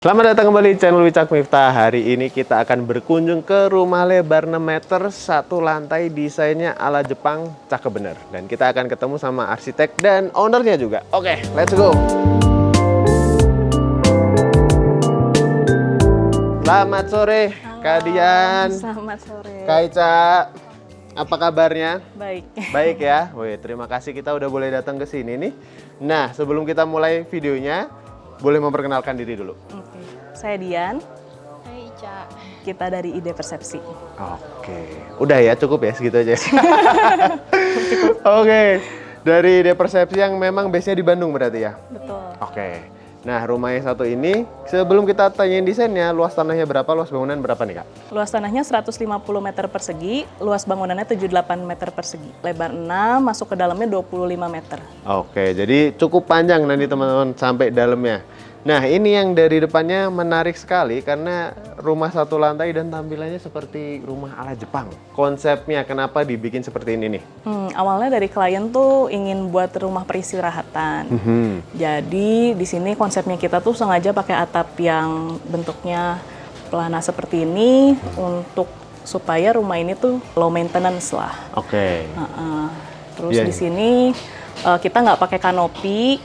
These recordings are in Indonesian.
Selamat datang kembali di channel Wicak Miftah. Hari ini kita akan berkunjung ke rumah lebar 6 meter, satu lantai, desainnya ala Jepang, cakep bener. Dan kita akan ketemu sama arsitek dan ownernya juga. Oke, let's go. Selamat sore, Kak Dian. Selamat sore. Kak Ica, apa kabarnya? Baik. Baik ya. Wih, terima kasih kita udah boleh datang ke sini nih. Nah, sebelum kita mulai videonya, boleh memperkenalkan diri dulu. Oke. Saya Dian. Hai Ica. Kita dari Ide Persepsi. Oke, udah ya, cukup ya segitu aja. Oke, dari Ide Persepsi yang memang base-nya di Bandung berarti ya? Betul. Oke, nah rumah yang satu ini, sebelum kita tanyain desainnya, luas tanahnya berapa, luas bangunan berapa nih Kak? Luas tanahnya 150 meter persegi, luas bangunannya 78 meter persegi. Lebar 6, masuk ke dalamnya 25 meter. Oke, jadi cukup panjang nanti teman-teman sampai dalamnya. Nah, ini yang dari depannya menarik sekali karena rumah satu lantai dan tampilannya seperti rumah ala Jepang. Konsepnya kenapa dibikin seperti ini nih? Awalnya dari klien tuh ingin buat rumah peristirahatan. Jadi di sini konsepnya kita tuh sengaja pakai atap yang bentuknya pelana seperti ini untuk supaya rumah ini tuh low maintenance lah. Oke. Terus Iya. di sini kita nggak pakai kanopi.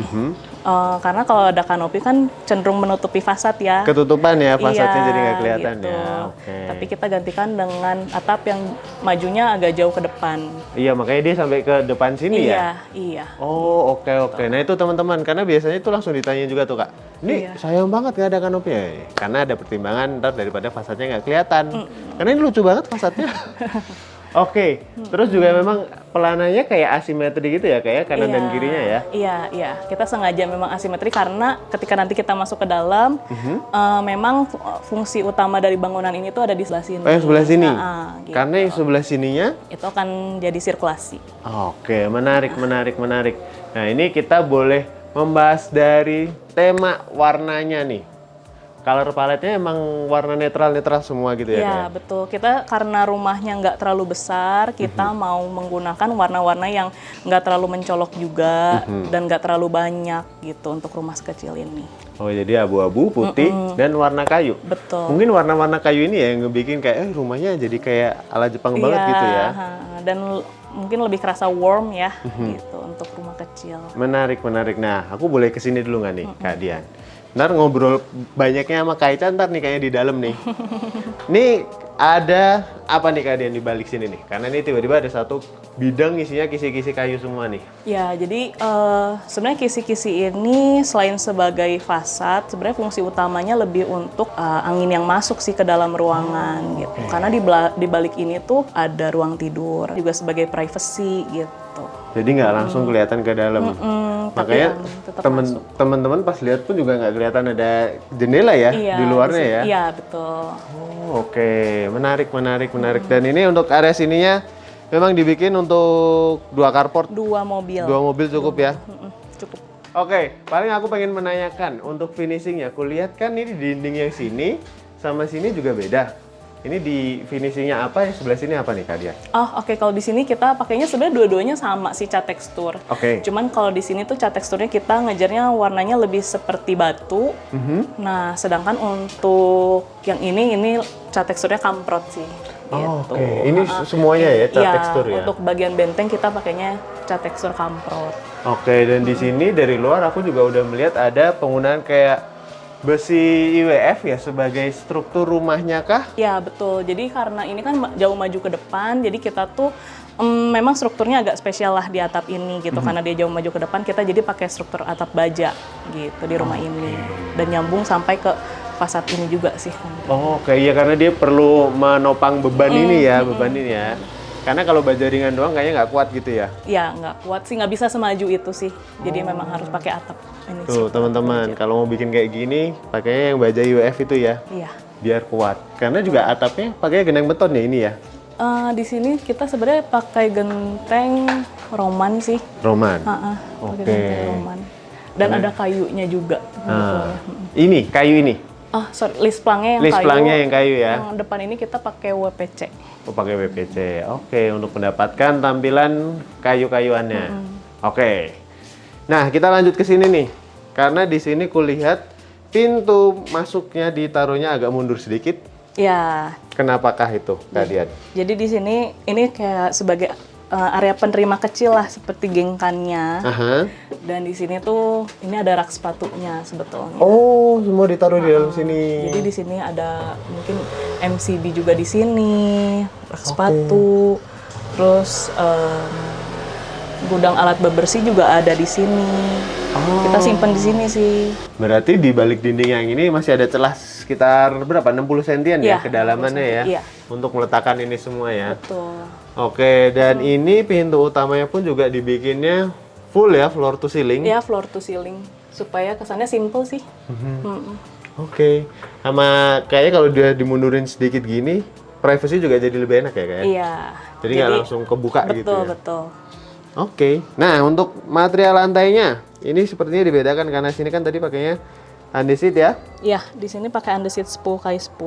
Karena kalau ada kanopi kan cenderung menutupi fasad ya. Ketutupan ya fasadnya, Iya, jadi nggak kelihatan gitu. ya. Oke. Tapi kita gantikan dengan atap yang majunya agak jauh ke depan. Iya, makanya dia sampai ke depan sini ya. Iya. Oh, oke. Nah itu teman-teman, karena biasanya itu langsung ditanya juga tuh Kak. Ini Iya. sayang banget nggak ada kanopinya. Karena ada pertimbangan ntar daripada fasadnya nggak kelihatan. Karena ini lucu banget fasadnya. Oke, terus juga memang pelananya kayak asimetri gitu ya, kayak kanan dan kirinya ya. Iya. Kita sengaja memang asimetri karena ketika nanti kita masuk ke dalam, memang fungsi utama dari bangunan ini tuh ada di sebelah sini. Oh, yang sebelah sini. Gitu. Karena yang sebelah sininya. Itu akan jadi sirkulasi. Oke, menarik. Nah, ini kita boleh membahas dari tema warnanya nih. Color palette-nya emang warna netral semua gitu ya? Iya, betul. Kita karena rumahnya nggak terlalu besar, kita mau menggunakan warna-warna yang nggak terlalu mencolok juga dan nggak terlalu banyak gitu untuk rumah sekecil ini. Oh, jadi abu-abu, putih, dan warna kayu. Betul. Mungkin warna-warna kayu ini ya yang ngebikin kayak rumahnya jadi kayak ala Jepang banget gitu ya. Dan mungkin lebih kerasa warm ya gitu untuk rumah kecil. Menarik. Nah, aku boleh kesini dulu nggak nih, Kak Dian? Ntar ngobrol banyaknya sama Kak Ica, ntar nih kayaknya di dalam nih. Nih ada apa nih Kak Dian di balik sini nih? Karena ini tiba-tiba ada satu bidang isinya kisi-kisi kayu semua nih. Ya, jadi sebenarnya kisi-kisi ini selain sebagai fasad, sebenarnya fungsi utamanya lebih untuk angin yang masuk sih ke dalam ruangan gitu. Karena di balik ini tuh ada ruang tidur, juga sebagai privacy gitu. Jadi nggak langsung kelihatan ke dalam. Makanya teman-teman pas lihat pun juga nggak kelihatan ada jendela ya di luarnya ya. Iya, betul. Oh, oke. Menarik. Dan ini untuk area sininya memang dibikin untuk 2 carport. 2 mobil. 2 mobil cukup ya. Cukup. Oke, paling aku pengen menanyakan untuk finishingnya. Aku lihat kan ini dinding yang sini sama sini juga beda. Ini di finishingnya apa? Yang sebelah sini apa nih Kak Dian? Oh, oke. Kalau di sini kita pakainya sebenarnya dua-duanya sama sih cat tekstur. Oke. Cuman kalau di sini tuh cat teksturnya kita ngejarnya warnanya lebih seperti batu. Nah, sedangkan untuk yang ini cat teksturnya kamprot sih. Oh, gitu. oke. Ini semuanya ya cat Iya, tekstur ya? untuk bagian benteng kita pakainya cat tekstur kamprot. Oke, dan di sini dari luar aku juga udah melihat ada penggunaan kayak besi IWF ya sebagai struktur rumahnya kah? Ya, betul. Jadi karena ini kan jauh maju ke depan, jadi kita tuh memang strukturnya agak spesial lah di atap ini gitu. Karena dia jauh maju ke depan, kita jadi pakai struktur atap baja gitu di rumah ini. Dan nyambung sampai ke fasad ini juga sih. Oh, oke. Iya, karena dia perlu menopang beban ini ya. Karena kalau baja ringan doang kayaknya nggak kuat gitu ya. Ya, nggak kuat sih, nggak bisa semaju itu sih. Jadi memang harus pakai atap ini. Tuh teman-teman, kalau mau bikin kayak gini, pakainya yang baja IWF itu ya, Iya. biar kuat. Karena juga atapnya pakai genteng beton ya ini ya. Di sini kita sebenarnya pakai genteng roman sih. Roman. Pakai genteng roman. Dan ada kayunya juga. Ini kayu ini. Sorry, list plangnya yang List kayu. plangnya yang kayu ya. Yang depan ini kita pakai WPC. Oh, pakai WPC. Oke, untuk mendapatkan tampilan kayu-kayuannya. Oke. Nah, kita lanjut ke sini nih. Karena di sini kulihat pintu masuknya ditaruhnya agak mundur sedikit. Ya, Kenapakah itu, Kak Dian? jadi di sini ini kayak sebagai area penerima kecil lah seperti gengkannya. Aha. Dan di sini tuh ini ada rak sepatunya sebetulnya. Oh, semua ditaruh di dalam sini. Jadi di sini ada mungkin MCB juga di sini, rak sepatu, terus gudang alat bebersih juga ada di sini. Kita simpen di sini sih. Berarti di balik dinding yang ini masih ada celah sekitar berapa? 60 sentian ya Iya, kedalamannya 60 ya? iya. Untuk meletakkan ini semua ya? Betul. Oke, dan ini pintu utamanya pun juga dibikinnya full ya, floor to ceiling? Ya, floor to ceiling. Supaya kesannya simple sih. Oke, sama kayaknya kalau dia dimundurin sedikit gini, privacy juga jadi lebih enak ya kayak? Iya. Jadi nggak langsung kebuka gitu Betul, ya? betul. Oke, nah untuk material lantainya, ini sepertinya dibedakan karena sini kan tadi pakainya andesit ya? Iya, di sini pakai andesit 10x10.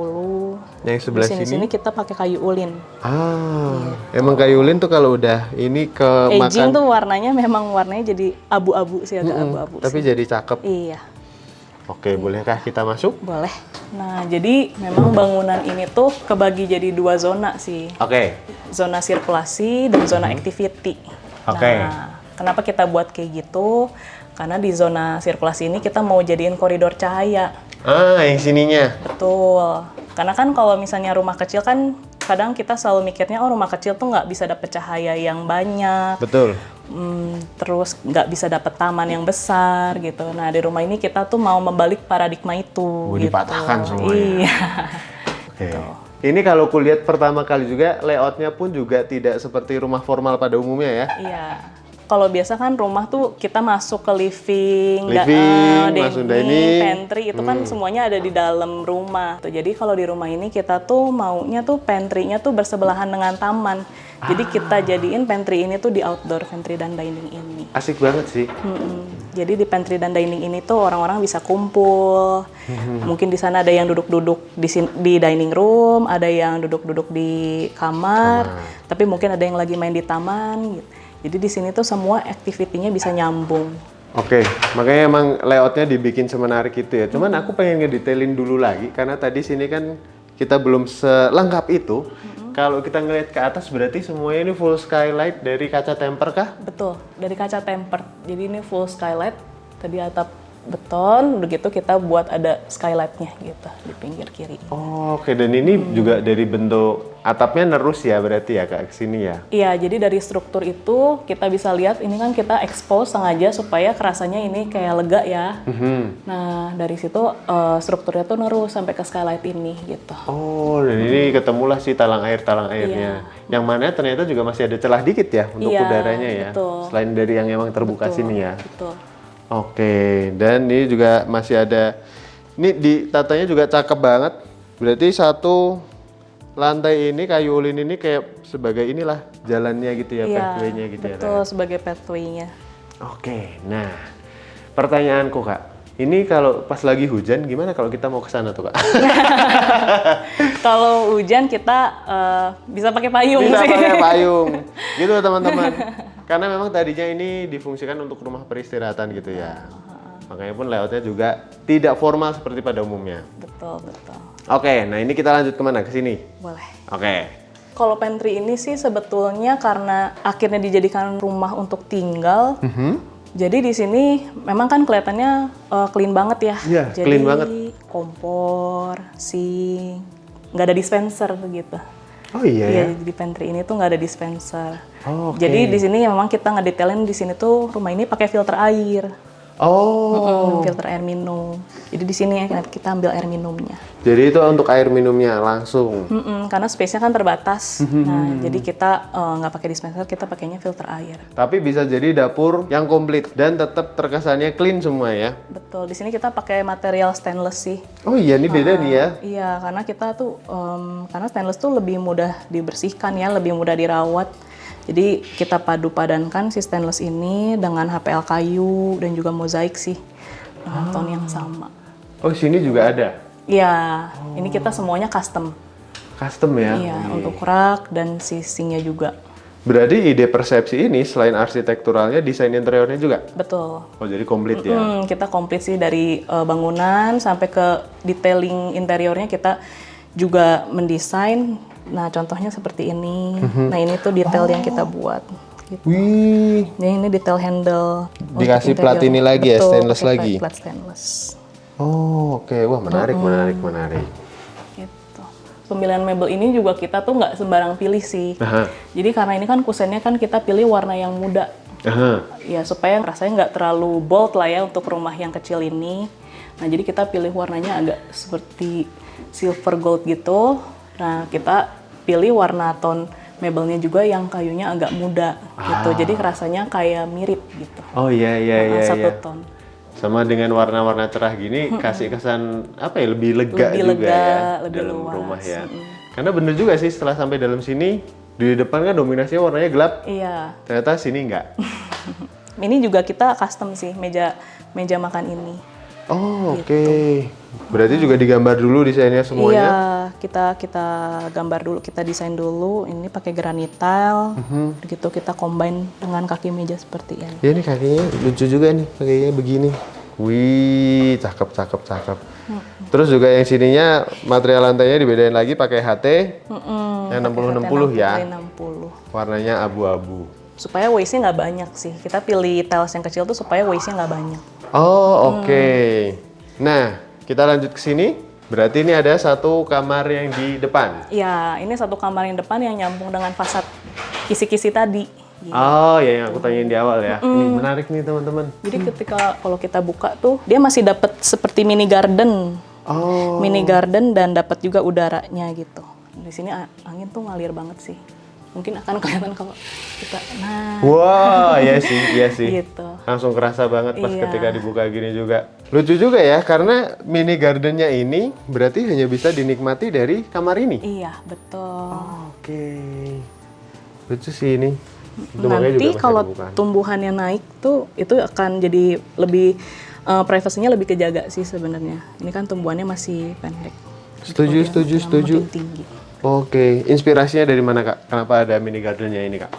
Yang sebelah Di sini kita pakai kayu ulin. Emang kayu ulin tuh kalau udah ini ke Aging tuh warnanya memang warnanya jadi abu-abu sih, agak abu-abu tapi sih. jadi cakep. Iya, Oke, bolehkah kita masuk? boleh. Nah, jadi memang bangunan ini tuh kebagi jadi 2 zona sih. Oke. Zona sirkulasi dan zona activity. Oke. Nah, kenapa kita buat kayak gitu? Karena di zona sirkulasi ini kita mau jadiin koridor cahaya. Yang sininya. Betul. Karena kan kalau misalnya rumah kecil kan kadang kita selalu mikirnya, oh rumah kecil tuh nggak bisa dapet cahaya yang banyak. Betul. Terus nggak bisa dapet taman yang besar gitu. Nah di rumah ini kita tuh mau membalik paradigma itu. Gitu. Dipatahkan semuanya. Iya. Oke. Ini kalau kulihat pertama kali juga layoutnya pun juga tidak seperti rumah formal pada umumnya ya. Iya. Kalau biasa kan rumah tuh kita masuk ke living, Masuk dining. pantry itu kan semuanya ada di dalam rumah. Tuh, jadi kalau di rumah ini kita tuh maunya tuh pantry-nya tuh bersebelahan dengan taman. Jadi kita jadiin pantry ini tuh di outdoor pantry dan dining ini. Asik banget sih. Jadi di pantry dan dining ini tuh orang-orang bisa kumpul. Mungkin di sana ada yang duduk-duduk di dining room, ada yang duduk-duduk di kamar, tapi mungkin ada yang lagi main di taman gitu. Jadi di sini tuh semua aktivitinya bisa nyambung. Oke, makanya emang layoutnya dibikin semenarik itu ya. Cuman aku pengen ngedetailin dulu lagi karena tadi sini kan kita belum selengkap itu. Kalau kita ngelihat ke atas berarti semuanya ini full skylight dari kaca temper kah? Betul, dari kaca tempered. Jadi ini full skylight. Tadi atap beton, begitu kita buat ada skylightnya gitu di pinggir kiri. Oke, dan ini juga dari bentuk atapnya nerus ya berarti ya ke sini ya? Iya, jadi dari struktur itu kita bisa lihat ini kan kita expose sengaja supaya kerasanya ini kayak lega ya. Nah dari situ strukturnya tuh nerus sampai ke skylight ini gitu. Oh, dan ini ketemulah si talang airnya. Yang mana ternyata juga masih ada celah dikit ya untuk Iya, udaranya ya. betul. Selain dari yang emang terbuka Betul, sini ya. Betul. Oke, dan ini juga masih ada, ini ditatanya juga cakep banget. Berarti satu lantai ini kayu ulin ini kayak sebagai inilah jalannya gitu ya, pathway-nya gitu ya. Betul, sebagai pathway-nya. Oke, nah pertanyaanku Kak, ini kalau pas lagi hujan gimana kalau kita mau ke sana tuh Kak? Kalau hujan kita bisa pakai payung Bisa sih. pakai payung, gitu teman-teman. Karena memang tadinya ini difungsikan untuk rumah peristirahatan gitu ya. Makanya pun layoutnya juga tidak formal seperti pada umumnya. Betul, betul. Oke, nah ini kita lanjut kemana? Ke sini? Boleh. Oke. Kalau pantry ini sih sebetulnya karena akhirnya dijadikan rumah untuk tinggal. Jadi di sini memang kan kelihatannya clean banget ya. Iya, Jadi, clean banget. Kompor, sink, nggak ada dispenser gitu. Oh iya ya? Iya, di pantry ini tuh nggak ada dispenser. Oh, oke. Jadi di sini memang kita ngedetailin di sini tuh rumah ini pakai filter air. Filter air minum. Jadi di sini kita ambil air minumnya. Jadi itu untuk air minumnya langsung. Karena space-nya kan terbatas. Nah, jadi kita nggak pakai dispenser, kita pakainya filter air. Tapi bisa jadi dapur yang komplit dan tetap terkesannya clean semua ya? Betul. Di sini kita pakai material stainless sih. Oh iya, ini beda nih ya? Iya, karena kita tuh karena stainless tuh lebih mudah dibersihkan ya, lebih mudah dirawat. Jadi kita padu-padankan si stainless ini dengan HPL kayu dan juga mozaik sih dengan tone yang sama. Oh sini juga ada? Iya, ini kita semuanya custom. Custom ya? Iya, untuk rak dan si sinknya juga. Berarti ide persepsi ini selain arsitekturalnya, desain interiornya juga? Betul. Oh, jadi komplit ya? Kita komplit sih dari bangunan sampai ke detailing interiornya kita juga mendesain. Nah, contohnya seperti ini. Nah, ini tuh detail yang kita buat. Gitu. Wih, Ini detail handle. dikasih untuk plat interior. ini lagi ya, Betul, stainless pakai lagi? Plat stainless. oh oke. Wah, menarik. Gitu. Pemilihan mebel ini juga kita tuh nggak sembarang pilih sih. Aha. Jadi karena ini kan kusennya kan kita pilih warna yang muda. Aha. Ya supaya rasanya nggak terlalu bold lah ya untuk rumah yang kecil ini. Nah jadi kita pilih warnanya agak seperti silver gold gitu. Nah kita pilih warna tone mebelnya juga yang kayunya agak muda gitu. Jadi rasanya kayak mirip gitu. Oh iya. Satu tone. Sama dengan warna-warna cerah gini, kasih kesan apa ya, lebih lega Lebih juga lega, ya lebih dalam luas. rumah ya. Karena bener juga sih, setelah sampai dalam sini, di depan kan dominasinya warnanya gelap. Iya. Ternyata sini enggak. Ini juga kita custom sih meja makan ini. Oh oke. Berarti juga digambar dulu desainnya semuanya. Iya, kita gambar dulu, kita desain dulu. Ini pakai granit tile, gitu kita combine dengan kaki meja seperti ini. Ya ini kakinya lucu juga nih, pakainya begini. Wih, cakep. Terus juga yang sininya material lantainya dibedain lagi pakai HT yang 60-60 ya. 60. Warnanya abu-abu. Supaya waste-nya nggak banyak sih. Kita pilih tiles yang kecil tuh supaya waste-nya nggak banyak. Oh oke. Nah kita lanjut ke sini. Berarti ini ada satu kamar yang di depan. Iya, ini satu kamar yang depan yang nyambung dengan fasad kisi-kisi tadi. Gitu. Oh ya, yang aku tanyain di awal ya. Ini menarik nih teman-teman. Jadi ketika kalau kita buka tuh dia masih dapat seperti mini garden. Oh. Mini garden dan dapat juga udaranya gitu. Di sini angin tuh ngalir banget sih. Mungkin akan kelihatan kalau kita Wah, iya sih. gitu. Langsung kerasa banget pas Iya. ketika dibuka gini juga. Lucu juga ya, karena mini gardennya ini berarti hanya bisa dinikmati dari kamar ini. Iya, betul. Oke. Lucu sih ini. Itu makanya Nanti juga masih kalau dibuka. tumbuhannya naik tuh itu akan jadi lebih privasinya lebih kejaga sih sebenarnya. Ini kan tumbuhannya masih pendek. Setuju. Makin tinggi. Oke, inspirasinya dari mana Kak? Kenapa ada mini gardennya ini Kak?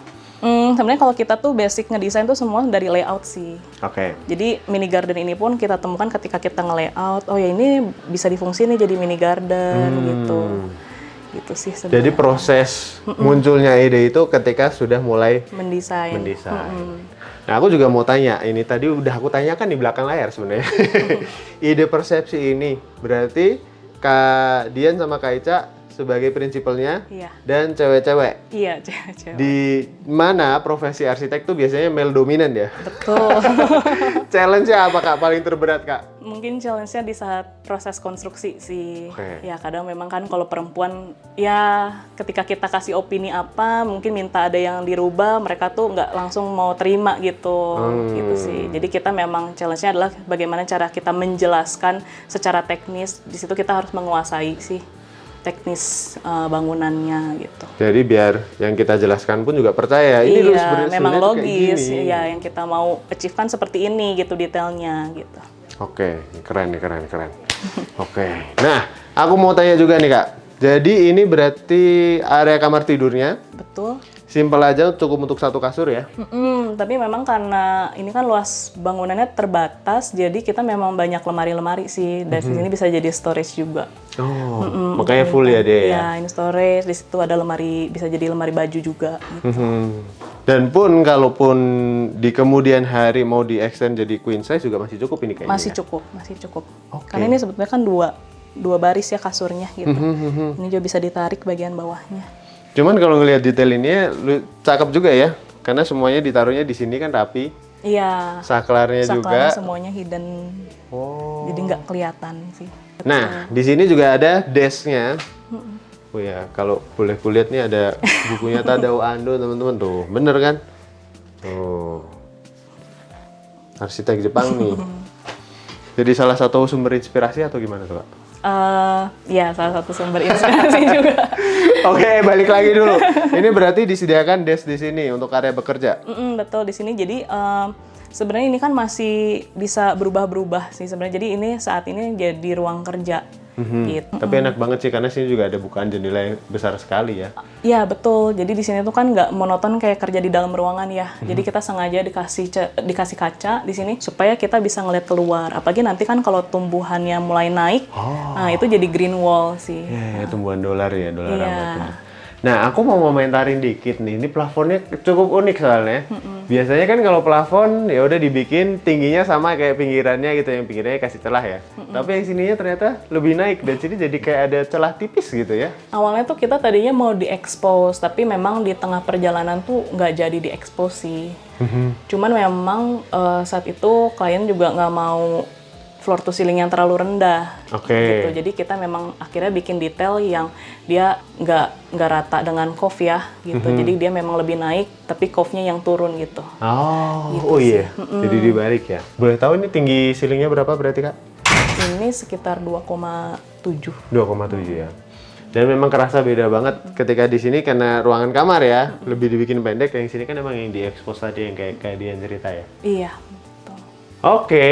Sebenarnya kalau kita tuh basic ngedesain tuh semua dari layout sih. Oke. Jadi mini garden ini pun kita temukan ketika kita nge-layout, oh ya ini bisa difungsi nih jadi mini garden gitu. Gitu sih sebenarnya. Jadi proses munculnya ide itu ketika sudah mulai mendesain. Nah, aku juga mau tanya, ini tadi udah aku tanyakan di belakang layar sebenarnya. Ide persepsi ini berarti Kak Dian sama Kak Ica sebagai prinsipalnya Iya. dan cewek-cewek. Iya, cewek-cewek. Di mana profesi arsitek tuh biasanya male dominan ya? Betul. Challenge-nya apa Kak paling terberat Kak? Mungkin challenge-nya di saat proses konstruksi sih. Oke. Ya kadang memang kan kalau perempuan ya ketika kita kasih opini apa mungkin minta ada yang dirubah mereka tuh nggak langsung mau terima gitu. Gitu sih. Jadi kita memang challenge-nya adalah bagaimana cara kita menjelaskan secara teknis. Di situ kita harus menguasai sih teknis bangunannya gitu. Jadi biar yang kita jelaskan pun juga percaya. Ini loh sebenarnya memang tuh kayak logis gini. ya yang kita mau achieve kan seperti ini gitu detailnya gitu. Oke, keren. Oke. Nah, aku mau tanya juga nih Kak. Jadi ini berarti area kamar tidurnya Betul. simpel aja, cukup untuk satu kasur ya? Tapi memang karena ini kan luas bangunannya terbatas, jadi kita memang banyak lemari-lemari sih. Dari sini bisa jadi storage juga. Oh, makanya full ya dia ya? Ya, ini storage. Di situ ada lemari, bisa jadi lemari baju juga. Gitu. Dan pun kalaupun di kemudian hari mau di-extend jadi queen size juga masih cukup ini kayaknya. Masih ya? cukup. Oke. Karena ini sebetulnya kan dua baris ya kasurnya gitu. Ini juga bisa ditarik bagian bawahnya. Cuman kalau ngelihat detail ini cakep juga ya. Karena semuanya ditaruhnya di sini kan rapi. Iya. Saklarnya juga. Semuanya hidden. Oh. Jadi nggak kelihatan sih. Nah, di sini juga ada desk-nya. Oh ya, kalau boleh kulihat nih ada bukunya Tadao Ando teman-teman tuh. Bener kan? Tuh. Arsitek Jepang nih. Jadi salah satu sumber inspirasi atau gimana tuh, Kak? Ya, salah satu sumber inspirasi juga. Oke, balik lagi dulu. Ini berarti disediakan desk di sini untuk area bekerja. Betul di sini. Jadi sebenarnya ini kan masih bisa berubah-berubah sih sebenarnya. Jadi ini saat ini jadi ruang kerja. gitu. Tapi enak banget sih karena sini juga ada bukaan jendela yang besar sekali ya. Iya betul. Jadi di sini tuh kan nggak monoton kayak kerja di dalam ruangan ya. Jadi kita sengaja dikasih kaca di sini supaya kita bisa ngeliat keluar. Apalagi nanti kan kalau tumbuhannya mulai naik, nah itu jadi green wall sih. Ya, tumbuhan dolar ya, dolar Iya. rabat. Nah, aku mau komentarin dikit nih. Ini plafonnya cukup unik soalnya. Biasanya kan kalau plafon ya udah dibikin tingginya sama kayak pinggirannya gitu, yang pinggirannya kasih celah ya. Tapi yang sininya ternyata lebih naik dan sini jadi kayak ada celah tipis gitu ya. Awalnya tuh kita tadinya mau di-expose, tapi memang di tengah perjalanan tuh nggak jadi di-expose sih. Cuman memang saat itu klien juga nggak mau floor to ceiling yang terlalu rendah. Oke. Gitu. Jadi kita memang akhirnya bikin detail yang dia nggak rata dengan cove ya gitu. Jadi dia memang lebih naik, tapi cove-nya yang turun gitu. Oh iya. Jadi dibalik ya. Boleh tahu ini tinggi ceilingnya berapa berarti Kak? Ini sekitar 2,7. 2,7 ya. Dan memang kerasa beda banget ketika di sini karena ruangan kamar ya, lebih dibikin pendek. Yang sini kan emang yang diekspos tadi yang kayak dia cerita ya. Iya, betul. Oke.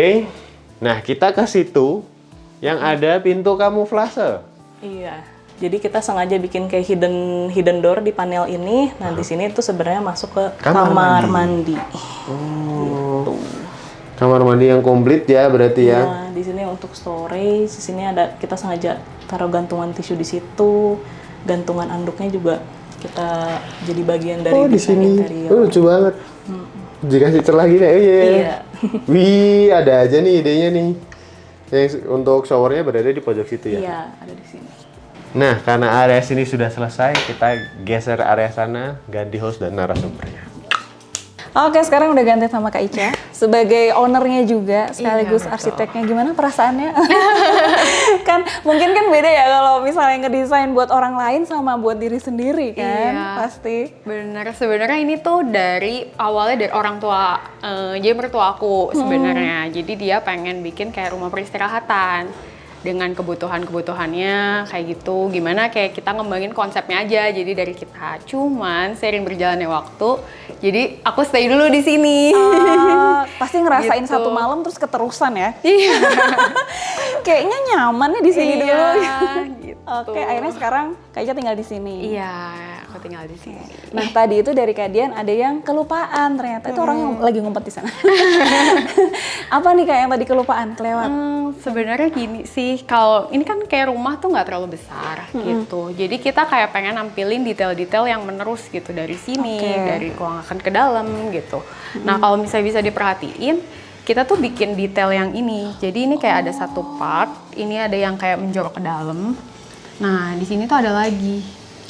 Nah, kita ke situ yang ada pintu kamuflase. Iya. Jadi kita sengaja bikin kayak hidden door di panel ini. Nah, di sini tuh sebenarnya masuk ke kamar mandi. Oh. Kamar mandi yang komplit ya berarti ya. Nah, di sini untuk storage, di sini ada kita sengaja taruh gantungan tisu di situ. Gantungan anduknya juga kita jadi bagian dari di desain sini. interior. Lucu banget. Dikasih celah gini, Iya. Wih, ada aja nih idenya nih. Yang untuk showernya berada di pojok situ ya. Iya, ada di sini. Nah, karena area sini sudah selesai, kita geser area sana, ganti host dan narasumbernya. Oke, sekarang udah ganti sama Kak Ica sebagai ownernya juga sekaligus arsiteknya. Gimana perasaannya? Kan mungkin kan beda ya kalau misalnya ngedesain buat orang lain sama buat diri sendiri kan, Iya. pasti. Bener, sebenarnya ini tuh awalnya dari orang tua, jadi mertua aku sebenarnya. Jadi dia pengen bikin kayak rumah peristirahatan dengan kebutuhannya kayak gitu. Gimana kayak kita ngembangin konsepnya aja. Jadi dari kita, cuman seiring berjalannya waktu, jadi aku stay dulu di sini. Pasti ngerasain Gitu. satu malam terus keterusan ya. Iya. Kayaknya nyaman nih di sini Iya, dulu. gitu. Oke, akhirnya sekarang Kak Ica tinggal di sini. Iya, aku tinggal di sini. Nah, tadi itu dari Kak Dian ada yang kelupaan ternyata. Itu orang yang lagi ngumpet di sana. Apa nih Kak yang tadi kelupaan? Kelewat. Sebenarnya gini sih, kalau ini kan kayak rumah tuh nggak terlalu besar gitu. Jadi kita kayak pengen nampilin detail-detail yang menerus gitu dari sini, dari ruangan ke dalam gitu. Nah, kalau misalnya bisa diperhatiin, kita tuh bikin detail yang ini. Jadi ini kayak ada satu part, ini ada yang kayak menjorok ke dalam. Nah, di sini tuh ada lagi.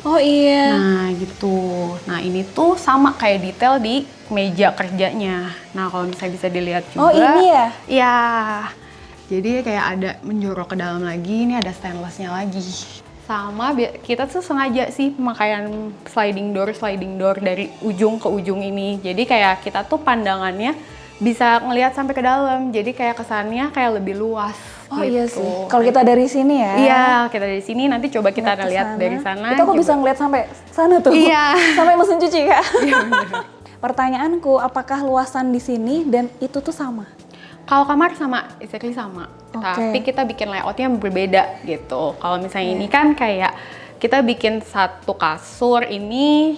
Oh iya. Nah, gitu. Nah, ini tuh sama kayak detail di meja kerjanya. Nah, kalau misalnya bisa dilihat juga. Oh, ini ya? Iya. Jadi kayak ada menjorok ke dalam lagi, ini ada stainlessnya lagi. Sama kita tuh sengaja sih pemakaian sliding door dari ujung ke ujung ini. Jadi kayak kita tuh pandangannya bisa ngelihat sampai ke dalam. Jadi kayak kesannya kayak lebih luas. Oh gitu. iya sih. Kalau kita dari sini ya. Iya, kita dari sini nanti coba kita Ngeliat ke lihat sana. dari sana. Itu aku bisa ngeliat sampai sana tuh. Iya. Sampai mesin cuci Kak. Pertanyaanku, apakah luasan di sini dan itu tuh sama? Kalau kamar sama, exactly sama. Oke. Tapi kita bikin layoutnya berbeda gitu. Kalau misalnya ini kan kayak kita bikin satu kasur ini,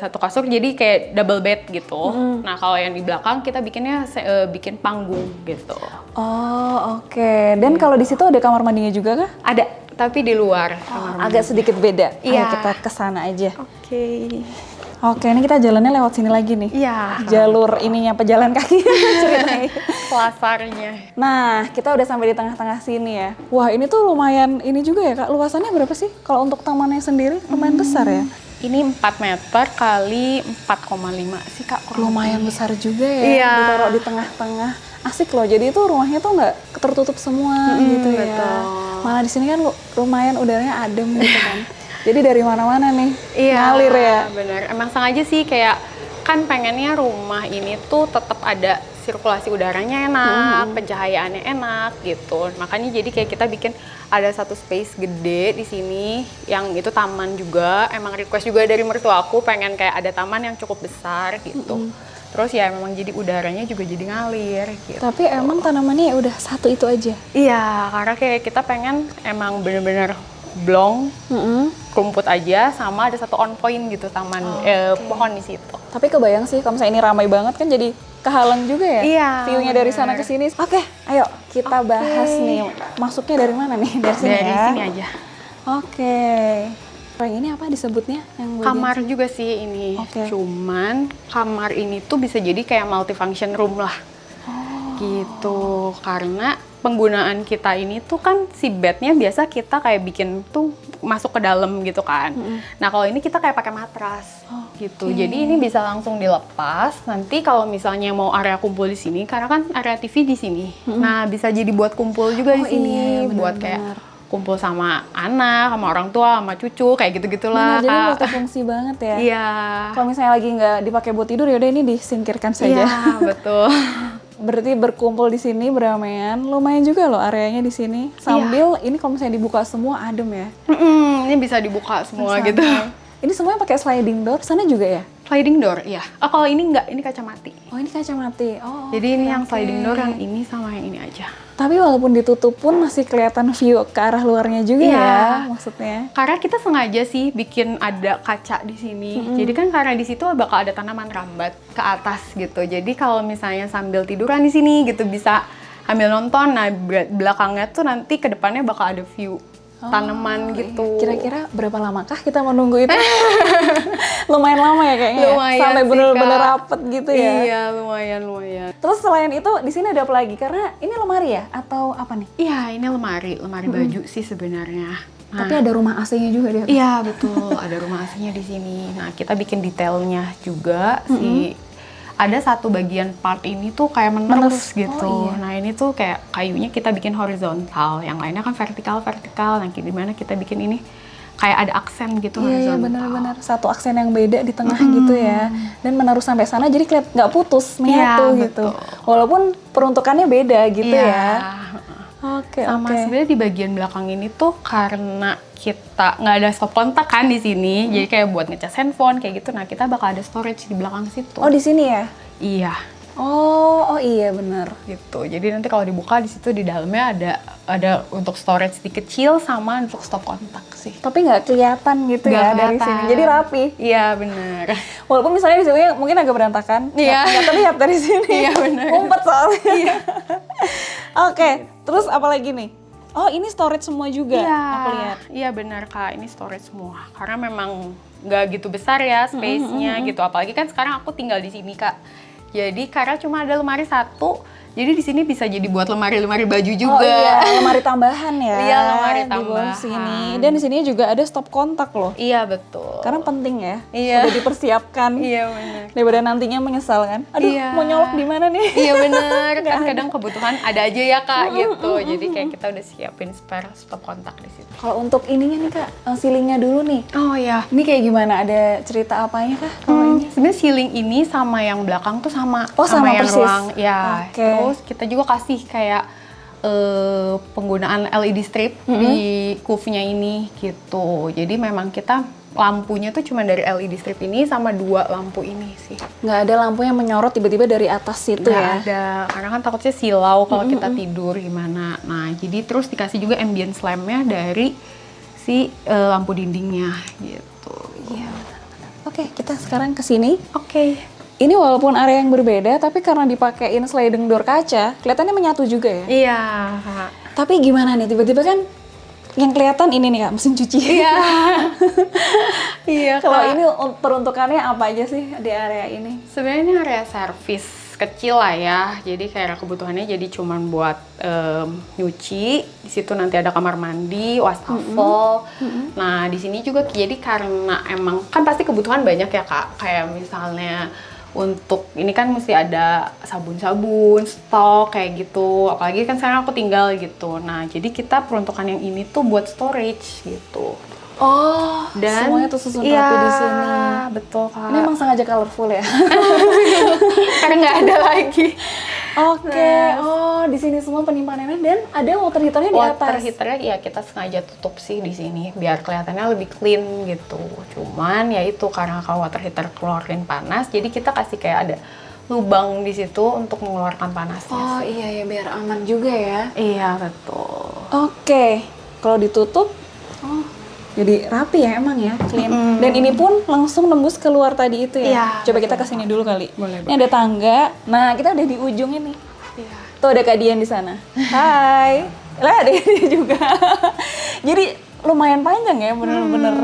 satu kasur jadi kayak double bed gitu. Nah kalau yang di belakang kita bikinnya bikin panggung gitu. Oh oke. Dan kalau di situ ada kamar mandinya juga kah? Ada, tapi di luar. kamar mandi. Agak sedikit beda. Ayo Iya. kita kesana aja. Oke. Oke, ini kita jalannya lewat sini lagi nih. Iya. Jalur ininya pejalan kaki ceritanya. Pelasarnya. Nah, kita udah sampai di tengah-tengah sini ya. Wah, ini tuh lumayan ini juga ya Kak. Luasannya berapa sih? Kalau untuk tamannya sendiri lumayan besar ya. Ini 4 meter kali 4,5 sih Kak. kurang Lumayan lebih. besar juga ya. Iya. Ditaruh di tengah-tengah. Asik loh. Jadi itu rumahnya tuh nggak tertutup semua gitu ya. betul. Malah di sini kan lumayan udaranya adem gitu kan. Jadi dari mana-mana nih Iya, ngalir ya. bener. Emang sengaja sih kayak kan pengennya rumah ini tuh tetap ada sirkulasi udaranya enak, pencahayaannya enak gitu. Makanya jadi kayak kita bikin ada satu space gede di sini yang itu taman juga. Emang request juga dari mertua aku pengen kayak ada taman yang cukup besar gitu. Terus ya memang jadi udaranya juga jadi ngalir gitu. Tapi emang tanamannya ya udah satu itu aja. Iya, karena kayak kita pengen emang bener-bener blong, rumput aja, sama ada satu on point gitu taman pohon di situ. Tapi kebayang sih kalau misalnya ini ramai banget kan jadi kehalang juga ya. Iya, View-nya dari sana ke sini. Oke, ayo kita bahas nih. Masuknya dari mana nih? Dari sini Dari ya. sini aja. Oke. Yang ini apa disebutnya? Yang Kamar juga sih ini. Oke. Cuman kamar ini tuh bisa jadi kayak multifunction room lah. Gitu. Karena penggunaan kita ini tuh kan si bednya biasa kita kayak bikin tuh masuk ke dalam gitu kan. Nah kalau ini kita kayak pakai matras gitu. Jadi ini bisa langsung dilepas. Nanti kalau misalnya mau area kumpul di sini, karena kan area TV di sini. Nah bisa jadi buat kumpul juga di sini. Iya, buat kayak kumpul sama anak, sama orang tua, sama cucu, kayak gitu-gitulah. Jadi Kak. multifungsi banget ya. Iya. Kalau misalnya lagi nggak dipakai buat tidur, yaudah ini disingkirkan saja. Iya, betul. Berarti berkumpul di sini beramaian, lumayan juga loh areanya di sini. Sambil ini kalau misalnya dibuka semua adem ya. Ini bisa dibuka semua gitu. Ini semuanya pakai sliding door, sana juga ya? Sliding door, iya. Oh, kalau ini enggak, ini kaca mati. Oh ini kaca mati. Oh. Jadi ini yang sliding door, yang ini sama yang ini aja. Tapi walaupun ditutup pun masih kelihatan view ke arah luarnya juga ya, maksudnya. Karena kita sengaja sih bikin ada kaca di sini. Jadi kan karena di situ bakal ada tanaman rambat ke atas gitu. Jadi kalau misalnya sambil tiduran di sini gitu bisa sambil nonton. Nah belakangnya tuh nanti ke depannya bakal ada view tanaman gitu. Kira-kira berapa lamakah kita menunggu itu? Lumayan lama ya kayaknya. Lumayan Sampai sih, bener-bener Kak. rapet gitu ya. Iya, lumayan. Terus selain itu di sini ada apa lagi? Karena ini lemari ya atau apa nih? Iya, ini lemari baju sih sebenarnya. Nah, Tapi ada rumah AC-nya juga dia. iya betul, ada rumah AC-nya di sini. Nah kita bikin detailnya juga sih. Ada satu bagian part ini tuh kayak menerus gitu. Oh, iya. Nah ini tuh kayak kayunya kita bikin horizontal, yang lainnya kan vertikal. Nah dimana kita bikin ini kayak ada aksen gitu Iya, horizontal. benar-benar satu aksen yang beda di tengah gitu ya. Dan menerus sampai sana jadi nggak putus menyatu Iya, gitu. betul. Walaupun peruntukannya beda gitu Iya. ya. Oke, Sama oke. sebenarnya di bagian belakang ini tuh karena kita nggak ada stop kontak kan di sini, jadi kayak buat ngecas handphone kayak gitu. Nah kita bakal ada storage di belakang situ. Oh, di sini ya? Iya. Oh iya benar. Gitu. Jadi nanti kalau dibuka di situ di dalamnya ada untuk storage di kecil sama untuk stop kontak sih. Tapi nggak kelihatan gitu Nggak ya dari kelihatan. sini. Jadi rapi. Iya bener. Walaupun misalnya di sini mungkin agak berantakan. Iya. Nggak terlihat dari sini. Iya, benar. Ngumpet soalnya. Iya. Oke. Terus apa lagi nih? Oh ini storage semua juga. Aku lihat. Iya benar Kak, ini storage semua. Karena memang nggak gitu besar ya space-nya gitu. Apalagi kan sekarang aku tinggal di sini Kak. Jadi karena cuma ada lemari satu, jadi di sini bisa jadi buat lemari-lemari baju juga. Oh iya, lemari tambahan ya. Iya, lemari Di bawah tambahan. sini. Dan di sini juga ada stop kontak loh. Iya betul. Karena penting ya. Iya. Udah dipersiapkan. Iya benar. Daripada nantinya menyesal kan. Aduh, Iya. mau nyolok di mana nih? Iya bener, kan kadang kebutuhan ada aja ya Kak gitu. Jadi kayak kita udah siapin spare stop kontak di situ. Kalau untuk ininya nih Kak, ceilingnya dulu nih. Oh iya. Ini kayak gimana? Ada cerita apanya Kak? Kalau ini? Sebenarnya ceiling ini sama yang belakang tuh sama, Oh, sama yang persis. ruang. Ya. Oke. Terus kita juga kasih kayak penggunaan LED strip di couve-nya ini gitu. Jadi memang kita lampunya tuh cuma dari LED strip ini sama 2 lampu ini sih. Nggak ada lampu yang menyorot tiba-tiba dari atas situ Nggak ya? ada, karena kan takutnya silau kalau kita tidur gimana. Nah, jadi terus dikasih juga ambient lamp-nya dari si lampu dindingnya gitu. Iya. Oke, kita sekarang ke sini. Oke. Ini walaupun area yang berbeda, tapi karena dipakein sliding door kaca, kelihatannya menyatu juga ya. Iya, Kak. Tapi gimana nih, tiba-tiba kan yang kelihatan ini nih Kak, mesin cuci. Iya. Iya, Kalau Kak. ini peruntukannya apa aja sih di area ini? Sebenarnya ini area servis kecil lah ya. Jadi kayak kebutuhannya jadi cuman buat nyuci. Di situ nanti ada kamar mandi, wastafel. Nah, di sini juga jadi karena emang kan pasti kebutuhan banyak ya Kak. Kayak misalnya untuk ini kan mesti ada sabun-sabun, stok kayak gitu. Apalagi kan sekarang aku tinggal gitu. Nah, jadi kita peruntukan yang ini tuh buat storage gitu. Oh, Dan semuanya tuh susun iya, rapi di sini. Betul Kak. Ini emang sengaja colorful ya? Karena nggak ada lagi. Oke, oh di sini semua penyimpanannya dan ada water heaternya di atas. Water heaternya ya kita sengaja tutup sih di sini biar kelihatannya lebih clean gitu. Cuman ya itu karena kalau water heater keluarin panas, jadi kita kasih kayak ada lubang di situ untuk mengeluarkan panasnya. Oh iya ya, biar aman juga ya. Iya, betul. Oke, kalau ditutup, oh jadi rapi ya emang ya, clean. Dan ini pun langsung nembus keluar tadi itu ya. Iya, Coba kita kesini dulu kali. Boleh, Ini ada tangga. Nah kita udah di ujung ini. Iya. Tuh ada Kak Dian di sana. Hai. Lah ada dia juga. Jadi lumayan panjang ya, bener-bener.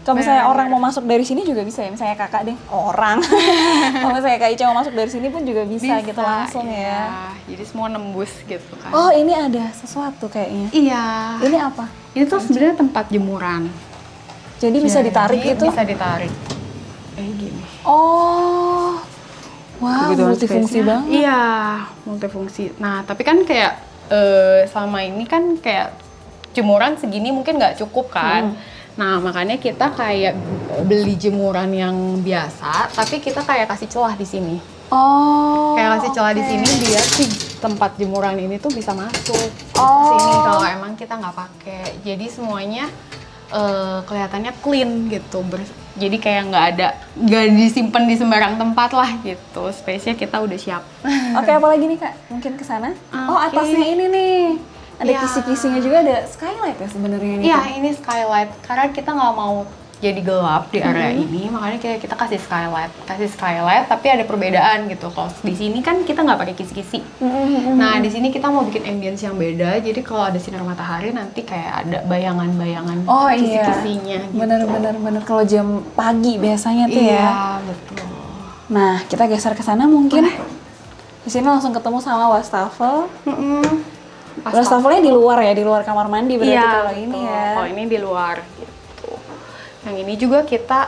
Kalau misalnya orang mau masuk dari sini juga bisa ya, misalnya kakak deh, orang. Kalau misalnya Kak Ica mau masuk dari sini pun juga bisa gitu langsung iya. ya. Jadi semua nembus gitu kan. Oh ini ada sesuatu kayaknya. Iya. Ini apa? Ini tuh sebenarnya tempat jemuran. Jadi bisa ditarik Jadi gitu? bisa ditarik. Kayak gini. Oh, wow, Kebetulan multifungsi space-nya. banget. Iya, multifungsi. Nah, tapi kan kayak selama ini kan kayak jemuran segini mungkin nggak cukup kan. Nah, makanya kita kayak beli jemuran yang biasa, tapi kita kayak kasih celah di sini. Oh, Kayak kasih celah di oke. sini biar si tempat jemuran ini tuh bisa masuk ke Oh. sini kalau emang kita nggak pakai. Jadi semuanya kelihatannya clean gitu. Jadi kayak nggak disimpan di sembarang tempat lah gitu. Space-nya kita udah siap. Oke, apalagi nih Kak? Mungkin ke sana? Oh, Oke. atasnya ini nih. Ada Iya. kisi-kisinya juga, ada skylight ya sebenarnya ini. Iya, Kak? ini skylight. Karena kita nggak mau jadi gelap di area ini, makanya kita kasih skylight. Kasih skylight, tapi ada perbedaan gitu. Kalau di sini kan kita nggak pakai kisi-kisi. Nah, di sini kita mau bikin ambience yang beda. Jadi kalau ada sinar matahari nanti kayak ada bayangan-bayangan Oh iya, kisi-kisinya. Gitu. bener. Kalau jam pagi biasanya tuh Iya, ya. betul. Nah, kita geser ke sana mungkin. Di sini langsung ketemu sama wastafel. Wastafelnya di luar ya, di luar kamar mandi berarti kalau ini betul. ya. Kalau ini di luar gitu. Yang ini juga kita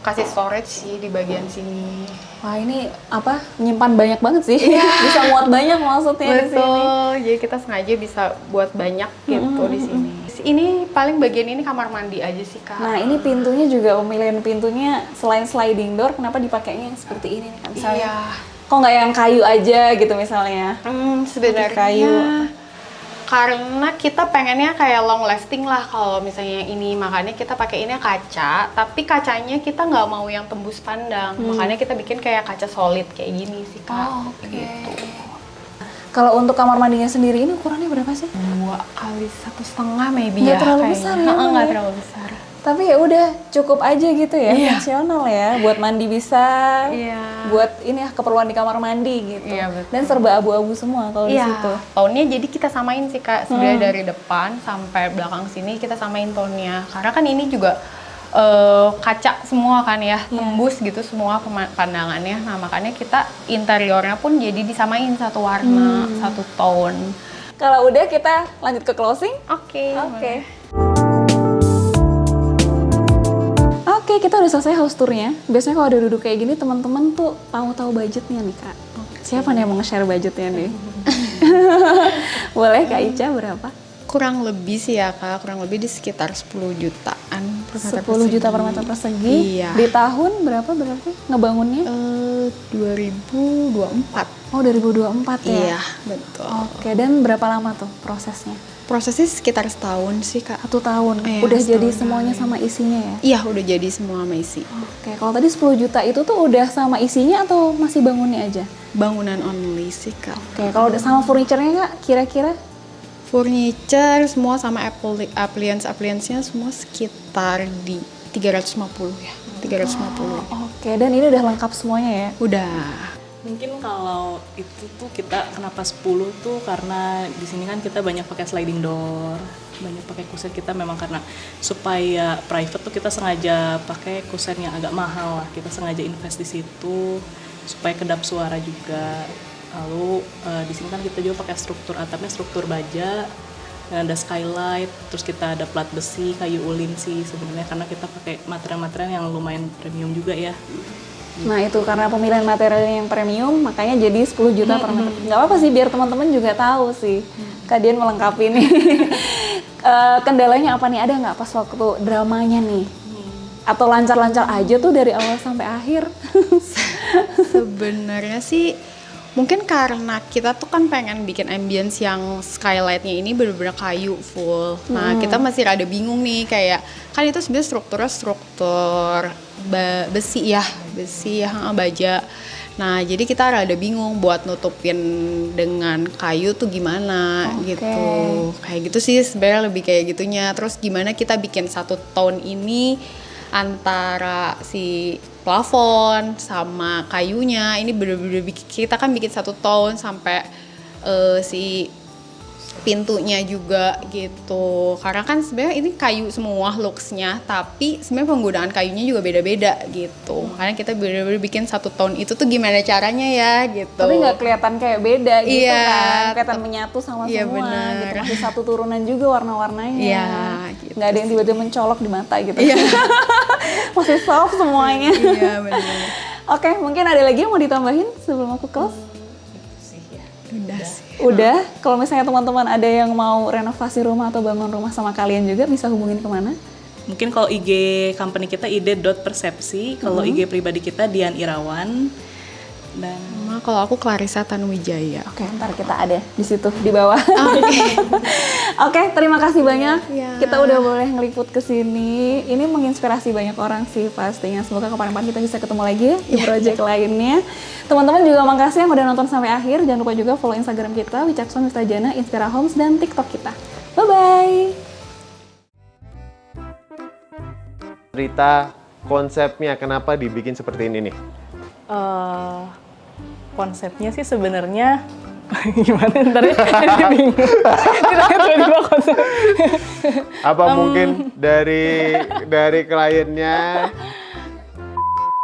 kasih storage sih di bagian sini. Wah ini apa? Menyimpan banyak banget sih. Bisa muat banyak maksudnya di sini. Betul. Jadi kita sengaja bisa buat banyak gitu di sini. Ini paling bagian ini kamar mandi aja sih, Kak. Nah ini pintunya juga, pemilihan pintunya selain sliding door, kenapa dipakainya yang seperti ini nih kan? Misalnya, Iya. kok nggak yang kayu aja gitu misalnya? Sebenarnya kayu. karena kita pengennya kayak long lasting lah kalau misalnya ini, makanya kita pakai ini kaca, tapi kacanya kita nggak mau yang tembus pandang, makanya kita bikin kayak kaca solid kayak gini sih, Kak. Oh, oke. Gitu. Kalau untuk kamar mandinya sendiri ini ukurannya berapa sih? 2x1,5 maybe Nggak ya. terlalu kayaknya. besar ya, Bang, Nggak ya? terlalu besar. Tapi ya udah cukup aja gitu ya, Iya. fungsional ya, buat mandi bisa, Iya. buat ini ya keperluan di kamar mandi gitu. Iya, betul. Dan serba abu-abu semua kalau di Iya, situ. tone-nya jadi kita samain sih, Kak. Sebenarnya dari depan sampai belakang sini kita samain tone-nya. Karena kan ini juga kaca semua kan ya, tembus gitu semua pandangannya. Nah, makanya kita interiornya pun jadi disamain satu warna, satu tone. Kalau udah kita lanjut ke closing. Oke. Oke, kita udah selesai house tour-nya. Biasanya kalau ada duduk kayak gini, teman-teman tuh tahu budgetnya nih, Kak. Siapa nih yang mau nge-share budgetnya nih? Boleh, Kak Ica, berapa? Kurang lebih sih ya, Kak. Kurang lebih di sekitar 10 jutaan per meter 10 juta per meter persegi. Iya. Di tahun berapa berarti ngebangunnya? 2024. Oh, 2024 ya? Iya, betul. Oke, dan berapa lama tuh prosesnya? Prosesnya sekitar setahun sih, Kak. 1 tahun. Iya, Udah jadi setahun semuanya sama isinya ya? Iya, udah jadi semua sama isi. Oke, kalau tadi 10 juta itu tuh udah sama isinya atau masih bangunnya aja? Bangunan only sih, Kak. Oke, kalau udah sama furniture-nya, Kak, kira-kira? Furniture semua sama appliance-nya semua sekitar di 350 ya. 350. Oke, dan ini udah lengkap semuanya ya? Udah. Mungkin kalau itu tuh kita kenapa 10 tuh karena di sini kan kita banyak pakai sliding door, banyak pakai kusen, kita memang karena supaya private tuh kita sengaja pakai kusen yang agak mahal lah, kita sengaja invest di situ supaya kedap suara juga. Lalu di sini kan kita juga pakai struktur atapnya struktur baja, dan ada skylight, terus kita ada plat besi, kayu ulin sih sebenarnya karena kita pakai material-material yang lumayan premium juga ya. Nah itu karena pemilihan materialnya yang premium, makanya jadi 10 juta per meter. Nggak apa-apa sih, biar teman-teman juga tahu sih. Kak Dian melengkapi nih. Kendalanya apa nih? Ada nggak pas waktu dramanya nih? Atau lancar-lancar aja tuh dari awal sampai akhir? Sebenarnya sih mungkin karena kita tuh kan pengen bikin ambience yang skylightnya ini bener-bener kayu full. Nah, kita masih rada bingung nih kayak kan itu sebenarnya struktur besi ya, baja. Nah, jadi kita rada bingung buat nutupin dengan kayu tuh gimana gitu. Kayak gitu sih sebenarnya lebih kayak gitunya. Terus gimana kita bikin satu tone ini antara si plafon sama kayunya. Ini bener-bener kita kan bikin satu tone sampai si pintunya juga gitu, karena kan sebenarnya ini kayu semua looks-nya, tapi sebenarnya penggunaan kayunya juga beda-beda gitu. Makanya kita bener-bener bikin satu tone itu tuh gimana caranya ya gitu. Tapi nggak kelihatan kayak beda gitu Iya, kan, kelihatan menyatu sama iya, semua bener. gitu. Masih satu turunan juga warna-warnanya. Iya, gitu. Nggak ada yang tiba-tiba mencolok di mata gitu. Iya. Masih soft semuanya. Iya benar. Oke, mungkin ada lagi yang mau ditambahin sebelum aku close? Udah sih. Udah, kalau misalnya teman-teman ada yang mau renovasi rumah atau bangun rumah sama kalian juga bisa hubungin kemana? Mungkin kalau IG company kita ide.persepsi, kalau IG pribadi kita Dian Irawan, dan Sama kalau aku Clarissa Tanuwijaya. Oke, ntar kita ada di situ di bawah. Oke, terima kasih banyak. Iya. Kita udah boleh ngeliput ke sini. Ini menginspirasi banyak orang sih pastinya. Semoga kapan-kapan kita bisa ketemu lagi ya di project lainnya. Teman-teman juga makasih yang udah nonton sampai akhir. Jangan lupa juga follow Instagram kita Wicakson Wistajana, Inspira Homes, dan TikTok kita. Bye-bye. Cerita konsepnya kenapa dibikin seperti ini nih? konsepnya sih sebenarnya gimana ntar ya? Jadi bingung. Tiba-tiba konsep. Apa mungkin dari kliennya